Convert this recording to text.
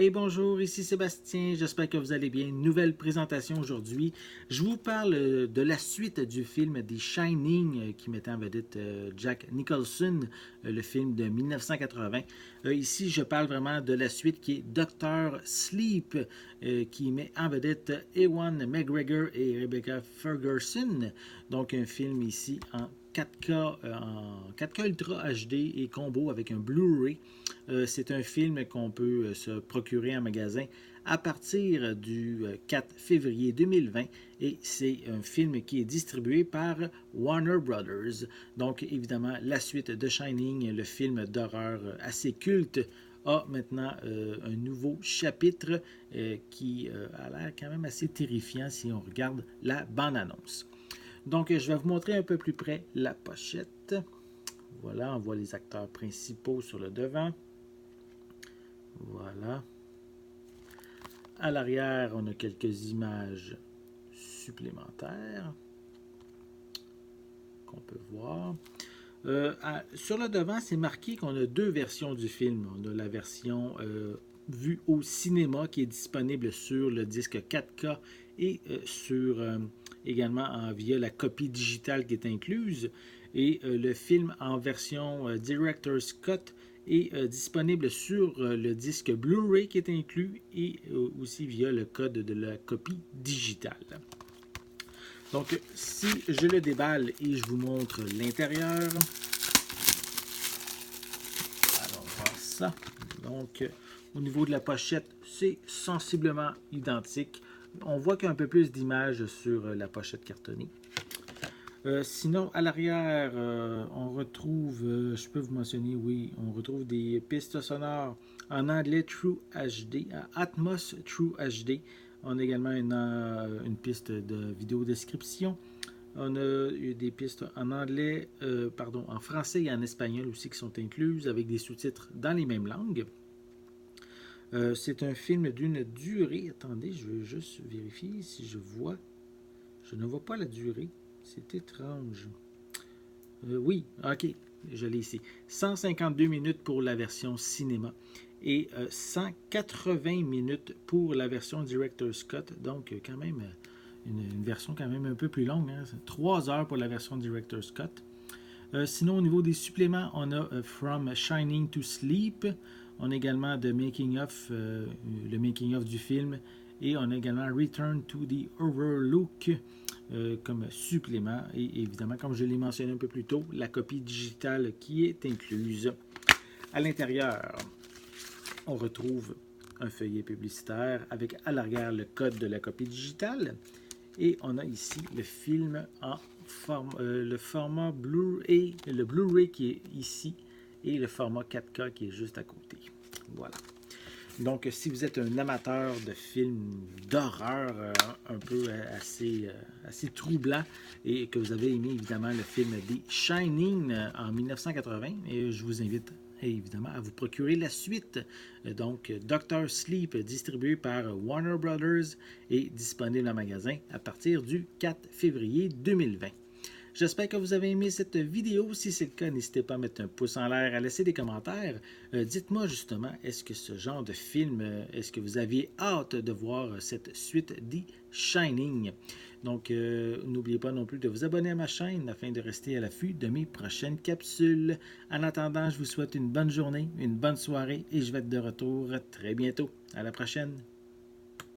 Et bonjour, ici Sébastien, j'espère que vous allez bien. Nouvelle présentation aujourd'hui. Je vous parle de la suite du film The Shining qui mettait en vedette Jack Nicholson, le film de 1980. Ici, je parle vraiment de la suite qui est Doctor Sleep qui met en vedette Ewan McGregor et Rebecca Ferguson. Donc un film ici en 4K Ultra HD et combo avec un Blu-ray. C'est un film qu'on peut se procurer en magasin à partir du 4 février 2020 et c'est un film qui est distribué par Warner Brothers. Donc évidemment la suite de Shining, le film d'horreur assez culte, a maintenant un nouveau chapitre qui a l'air quand même assez terrifiant si on regarde la bande-annonce. Donc je vais vous montrer un peu plus près la pochette. Voilà, on voit les acteurs principaux sur le devant. Voilà. À l'arrière, on a quelques images supplémentaires qu'on peut voir. Sur le devant, c'est marqué qu'on a deux versions du film. On a la version vue au cinéma qui est disponible sur le disque 4K et également via la copie digitale qui est incluse. Et le film en version Director's Cut est disponible sur le disque Blu-ray qui est inclus et aussi via le code de la copie digitale. Donc, si je le déballe et je vous montre l'intérieur, allons voir ça. Donc, au niveau de la pochette, c'est sensiblement identique. On voit qu'il y a un peu plus d'images sur la pochette cartonnée. Sinon, à l'arrière, on retrouve, je peux vous mentionner, oui, on retrouve des pistes sonores en anglais True HD, Atmos True HD. On a également une piste de vidéo description. On a des pistes en anglais, en français et en espagnol aussi qui sont incluses avec des sous-titres dans les mêmes langues. C'est un film d'une durée, attendez, je veux juste vérifier si je vois, je ne vois pas la durée. C'est étrange. Oui, ok, je l'ai ici. 152 minutes pour la version cinéma et 180 minutes pour la version Director's Cut. Donc, quand même, une version quand même un peu plus longue. Hein? 3 heures pour la version Director's Cut. Sinon, au niveau des suppléments, on a From Shining to Sleep. On a également le making-of du film. Et on a également Return to the Overlook. Comme supplément. Et évidemment, comme je l'ai mentionné un peu plus tôt, la copie digitale qui est incluse. À l'intérieur, on retrouve un feuillet publicitaire avec à l'arrière le code de la copie digitale. Et on a ici le film en le format Blu-ray, le Blu-ray qui est ici et le format 4K qui est juste à côté. Voilà. Donc, si vous êtes un amateur de films d'horreur un peu assez troublant et que vous avez aimé évidemment le film The Shining en 1980, et je vous invite évidemment à vous procurer la suite. Donc, Doctor Sleep, distribué par Warner Brothers et disponible en magasin à partir du 4 février 2020. J'espère que vous avez aimé cette vidéo. Si c'est le cas, n'hésitez pas à mettre un pouce en l'air, à laisser des commentaires. Dites-moi justement, est-ce que ce genre de film, est-ce que vous aviez hâte de voir cette suite The Shining? Donc, n'oubliez pas non plus de vous abonner à ma chaîne afin de rester à l'affût de mes prochaines capsules. En attendant, je vous souhaite une bonne journée, une bonne soirée et je vais être de retour très bientôt. À la prochaine!